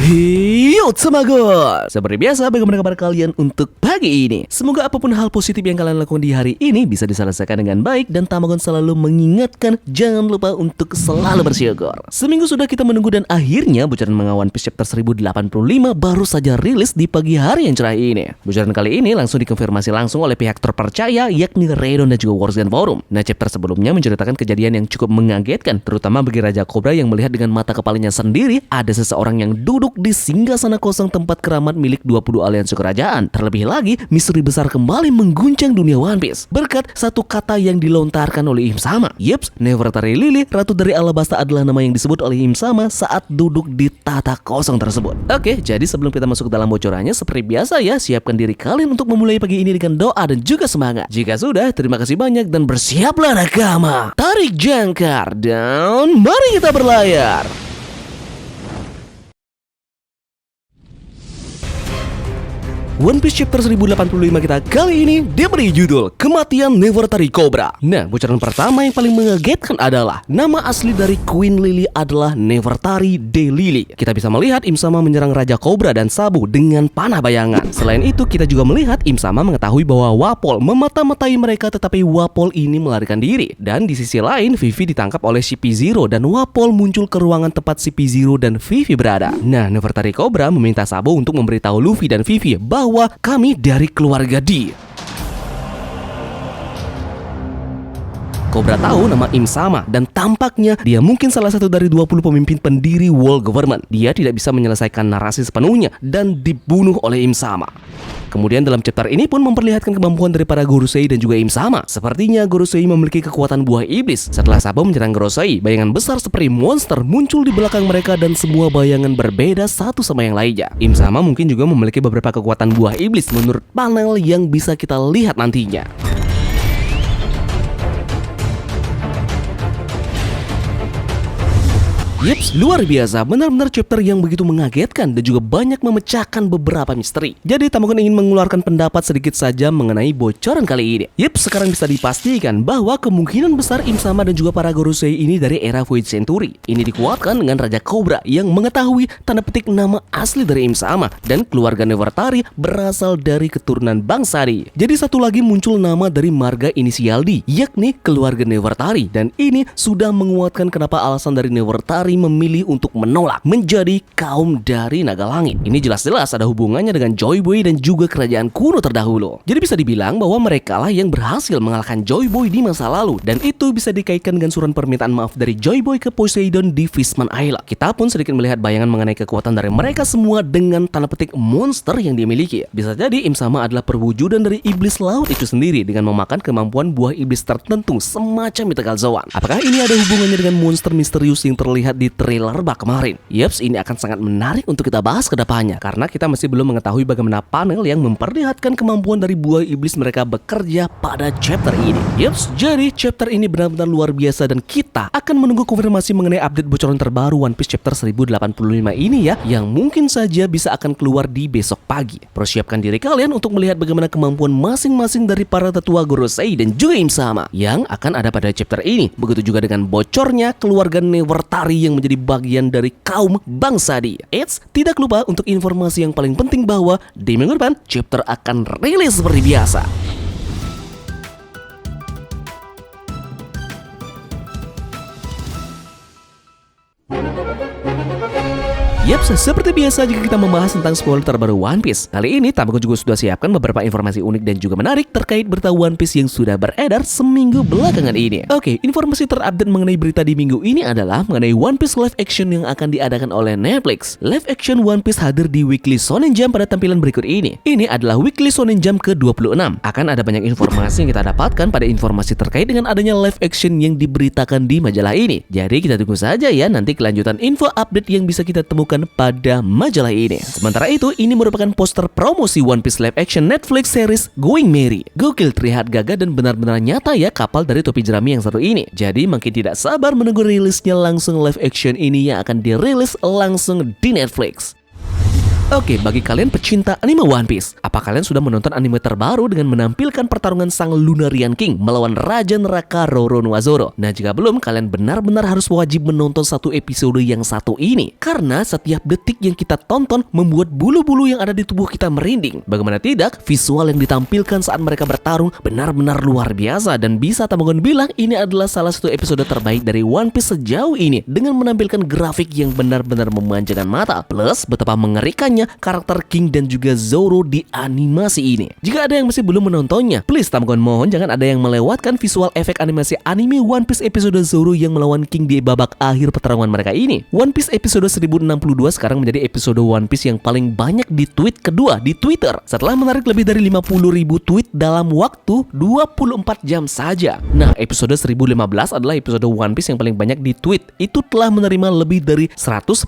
Yo Tamago, seperti biasa bagaimana kabar kalian untuk pagi ini? Semoga apapun hal positif yang kalian lakukan di hari ini bisa diselesaikan dengan baik. Dan Tamagon selalu mengingatkan jangan lupa untuk selalu bersyukur. Seminggu sudah kita menunggu dan akhirnya bocoran manga One Piece chapter 1085 baru saja rilis di pagi hari yang cerah ini. Bocoran kali ini langsung dikonfirmasi langsung oleh pihak terpercaya yakni Redon dan juga Warsgan Forum. Nah, chapter sebelumnya menceritakan kejadian yang cukup mengagetkan terutama bagi Raja Cobra yang melihat dengan mata kepalanya sendiri ada seseorang yang duduk di singgasana kosong tempat keramat milik 20 aliansi kerajaan. Terlebih lagi, misteri besar kembali mengguncang dunia One Piece berkat satu kata yang dilontarkan oleh Im Sama. Yeps, Nefertari Lily, Ratu dari Alabasta adalah nama yang disebut oleh Im Sama saat duduk di tata kosong tersebut. Oke, jadi sebelum kita masuk ke dalam bocorannya, seperti biasa ya, siapkan diri kalian untuk memulai pagi ini dengan doa dan juga semangat. Jika sudah, terima kasih banyak dan bersiaplah nakama. Tarik jangkar dan mari kita berlayar. One Piece chapter 1085 kita kali ini diberi judul Kematian Nefertari Cobra. Nah, bocoran pertama yang paling mengagetkan adalah nama asli dari Queen Lily adalah Nefertari de Lily. Kita bisa melihat Im Sama menyerang Raja Cobra dan Sabu dengan panah bayangan. Selain itu, kita juga melihat Im Sama mengetahui bahwa Wapol memata-matai mereka, tetapi Wapol ini melarikan diri. Dan di sisi lain, Vivi ditangkap oleh CP0 dan Wapol muncul ke ruangan tempat CP0 dan Vivi berada. Nah, Nefertari Cobra meminta Sabu untuk memberitahu Luffy dan Vivi bahwa kami dari keluarga D. Cobra tahu nama Im Sama dan tampaknya dia mungkin salah satu dari 20 pemimpin pendiri World Government. Dia tidak bisa menyelesaikan narasi sepenuhnya dan dibunuh oleh Im Sama. Kemudian dalam chapter ini pun memperlihatkan kemampuan dari para Gorosei dan juga Im Sama. Sepertinya Gorosei memiliki kekuatan buah iblis. Setelah Sabo menyerang Gorosei, bayangan besar seperti monster muncul di belakang mereka dan semua bayangan berbeda satu sama yang lainnya. Im Sama mungkin juga memiliki beberapa kekuatan buah iblis menurut panel yang bisa kita lihat nantinya. Yeps, luar biasa, benar-benar chapter yang begitu mengagetkan dan juga banyak memecahkan beberapa misteri. Jadi Tamagon ingin mengeluarkan pendapat sedikit saja mengenai bocoran kali ini. Yeps, sekarang bisa dipastikan bahwa kemungkinan besar Im Sama dan juga para Gorosei ini dari era Void Century. Ini dikuatkan dengan Raja Cobra yang mengetahui tanda petik nama asli dari Im Sama dan keluarga Nefertari berasal dari keturunan bangsa D. Jadi satu lagi muncul nama dari marga inisial D, yakni keluarga Nefertari, dan ini sudah menguatkan kenapa alasan dari Nefertari memilih untuk menolak menjadi kaum dari naga langit. Ini jelas-jelas ada hubungannya dengan Joy Boy dan juga kerajaan kuno terdahulu. Jadi bisa dibilang bahwa mereka lah yang berhasil mengalahkan Joy Boy di masa lalu, dan itu bisa dikaitkan dengan surat permintaan maaf dari Joy Boy ke Poseidon di Fishman Island. Kita pun sedikit melihat bayangan mengenai kekuatan dari mereka semua dengan tanda petik monster yang dimiliki. Bisa jadi Im Sama adalah perwujudan dari iblis laut itu sendiri dengan memakan kemampuan buah iblis tertentu semacam Mythical Zoan. Apakah ini ada hubungannya dengan monster misterius yang terlihat di trailer bak kemarin? Yeps, ini akan sangat menarik untuk kita bahas ke depannya karena kita masih belum mengetahui bagaimana panel yang memperlihatkan kemampuan dari buah iblis mereka bekerja pada chapter ini. Yeps, jadi chapter ini benar-benar luar biasa dan kita akan menunggu konfirmasi mengenai update bocoran terbaru One Piece chapter 1085 ini ya, yang mungkin saja bisa akan keluar di besok pagi. Persiapkan diri kalian untuk melihat bagaimana kemampuan masing-masing dari para tetua Gorosei dan juga Im Sama yang akan ada pada chapter ini. Begitu juga dengan bocornya keluarga Nefertari yang menjadi bagian dari kaum bangsa D. Eits, tidak lupa untuk informasi yang paling penting bahwa di minggu depan chapter akan rilis seperti biasa. Yaps, seperti biasa jika kita membahas tentang spoiler terbaru One Piece, kali ini Tamago juga sudah siapkan beberapa informasi unik dan juga menarik terkait berita One Piece yang sudah beredar seminggu belakangan ini. Oke, informasi terupdate mengenai berita di minggu ini adalah mengenai One Piece live action yang akan diadakan oleh Netflix. Live action One Piece hadir di Weekly Shonen Jump pada tampilan berikut ini. Ini adalah Weekly Shonen Jump ke-26. Akan ada banyak informasi yang kita dapatkan pada informasi terkait dengan adanya live action yang diberitakan di majalah ini. Jadi kita tunggu saja ya nanti kelanjutan info update yang bisa kita temukan pada majalah ini. Sementara itu, ini merupakan poster promosi One Piece live action Netflix series Going Merry. Gokil, terlihat gagah dan benar-benar nyata ya kapal dari topi jerami yang satu ini. Jadi makin tidak sabar menunggu rilisnya langsung live action ini yang akan dirilis langsung di Netflix. Oke, bagi kalian pecinta anime One Piece, apa kalian sudah menonton anime terbaru dengan menampilkan pertarungan sang Lunarian King melawan Raja Neraka Roronoa-Zoro? Nah, jika belum, kalian benar-benar harus wajib menonton satu episode yang satu ini. Karena setiap detik yang kita tonton membuat bulu-bulu yang ada di tubuh kita merinding. Bagaimana tidak, visual yang ditampilkan saat mereka bertarung benar-benar luar biasa dan bisa Tamagon bilang ini adalah salah satu episode terbaik dari One Piece sejauh ini dengan menampilkan grafik yang benar-benar memanjakan mata. Plus, betapa mengerikannya karakter King dan juga Zoro di animasi ini. Jika ada yang masih belum menontonnya, please Tamagon mohon jangan ada yang melewatkan visual efek animasi anime One Piece episode Zoro yang melawan King di babak akhir pertarungan mereka ini. One Piece episode 1062 sekarang menjadi episode One Piece yang paling banyak di tweet kedua di Twitter setelah menarik lebih dari 50.000 tweet dalam waktu 24 jam saja. Nah, episode 1015 adalah episode One Piece yang paling banyak di tweet. Itu telah menerima lebih dari 110.000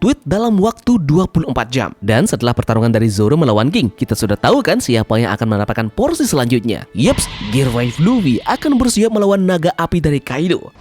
tweet dalam waktu 24 jam. Dan setelah pertarungan dari Zoro melawan King, kita sudah tahu kan siapa yang akan mendapatkan porsi selanjutnya. Yeps, Gear 5 Luffy akan bersiap melawan naga api dari Kaido.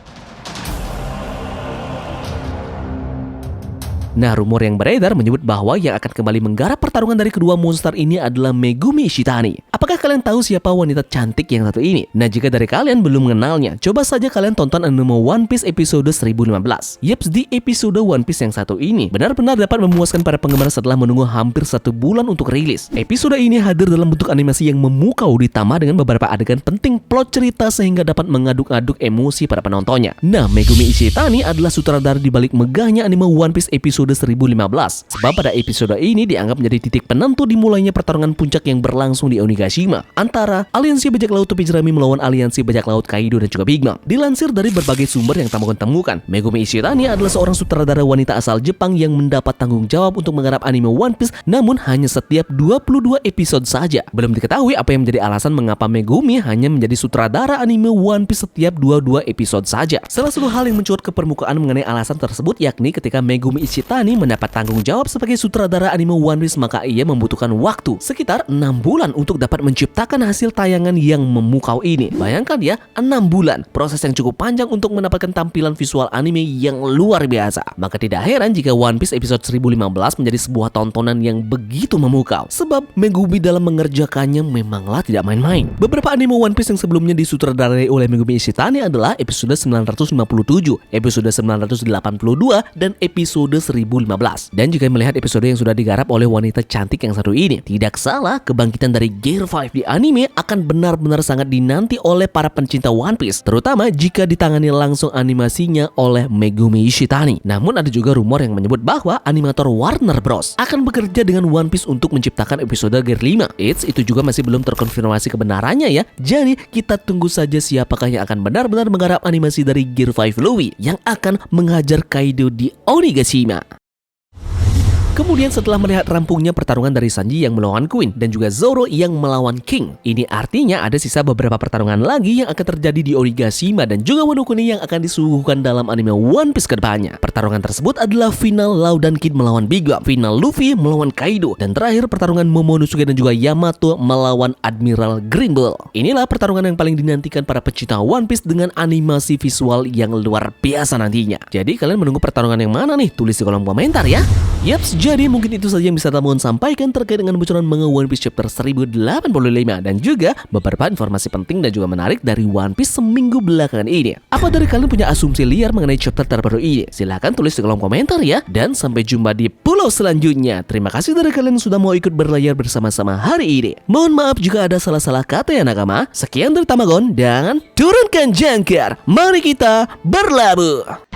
Nah, rumor yang beredar menyebut bahwa yang akan kembali menggarap pertarungan dari kedua monster ini adalah Megumi Ishitani. Apakah kalian tahu siapa wanita cantik yang satu ini? Nah, jika dari kalian belum mengenalnya, coba saja kalian tonton anime One Piece episode 1015. Yeps, di episode One Piece yang satu ini benar-benar dapat memuaskan para penggemar setelah menunggu hampir 1 bulan untuk rilis. Episode ini hadir dalam bentuk animasi yang memukau ditambah dengan beberapa adegan penting plot cerita sehingga dapat mengaduk-aduk emosi para penontonnya. Nah, Megumi Ishitani adalah sutradara di balik megahnya anime One Piece episode 1015. Sebab pada episode ini dianggap menjadi titik penentu dimulainya pertarungan puncak yang berlangsung di Onigashima antara Aliansi Bajak Laut Topi Jerami melawan Aliansi Bajak Laut Kaido dan juga Big Mom. Dilansir dari berbagai sumber yang Tamagon temukan, Megumi Ishitani adalah seorang sutradara wanita asal Jepang yang mendapat tanggung jawab untuk menggarap anime One Piece namun hanya setiap 22 episode saja. Belum diketahui apa yang menjadi alasan mengapa Megumi hanya menjadi sutradara anime One Piece setiap 22 episode saja. Salah satu hal yang mencuat ke permukaan mengenai alasan tersebut yakni ketika Megumi Ishitani mendapat tanggung jawab sebagai sutradara anime One Piece, maka ia membutuhkan waktu sekitar 6 bulan untuk dapat menciptakan hasil tayangan yang memukau ini. Bayangkan ya, 6 bulan, proses yang cukup panjang untuk mendapatkan tampilan visual anime yang luar biasa. Maka tidak heran jika One Piece episode 1015 menjadi sebuah tontonan yang begitu memukau. Sebab Megumi dalam mengerjakannya memanglah tidak main-main. Beberapa anime One Piece yang sebelumnya disutradarai oleh Megumi Ishitani adalah episode 957, episode 982, dan episode 1015. Dan juga melihat episode yang sudah digarap oleh wanita cantik yang satu ini, tidak salah kebangkitan dari Gear 5 di anime akan benar-benar sangat dinanti oleh para pencinta One Piece, terutama jika ditangani langsung animasinya oleh Megumi Ishitani. Namun ada juga rumor yang menyebut bahwa animator Warner Bros akan bekerja dengan One Piece untuk menciptakan episode Gear 5. Itu juga masih belum terkonfirmasi kebenarannya ya. Jadi kita tunggu saja siapakah yang akan benar-benar menggarap animasi dari Gear 5 Luffy yang akan menghajar Kaido di Onigashima. Kemudian setelah melihat rampungnya pertarungan dari Sanji yang melawan Queen dan juga Zoro yang melawan King, ini artinya ada sisa beberapa pertarungan lagi yang akan terjadi di Onigashima dan juga Wano Kuni yang akan disuguhkan dalam anime One Piece kedepannya. Pertarungan tersebut adalah final Law dan Kid melawan Big Mom, final Luffy melawan Kaido, dan terakhir pertarungan Momonosuke dan juga Yamato melawan Admiral Green Bull. Inilah pertarungan yang paling dinantikan para pecinta One Piece dengan animasi visual yang luar biasa nantinya. Jadi kalian menunggu pertarungan yang mana nih? Tulis di kolom komentar ya. Yaps, jadi mungkin itu saja yang bisa Tamagon sampaikan terkait dengan bocoran manga One Piece chapter 1085 dan juga beberapa informasi penting dan juga menarik dari One Piece seminggu belakangan ini. Apa dari kalian punya asumsi liar mengenai chapter terbaru ini? Silahkan tulis di kolom komentar ya. Dan sampai jumpa di pulau selanjutnya. Terima kasih dari kalian yang sudah mau ikut berlayar bersama-sama hari ini. Mohon maaf jika ada salah-salah kata ya nakama. Sekian dari Tamagon dan turunkan jangkar. Mari kita berlabuh.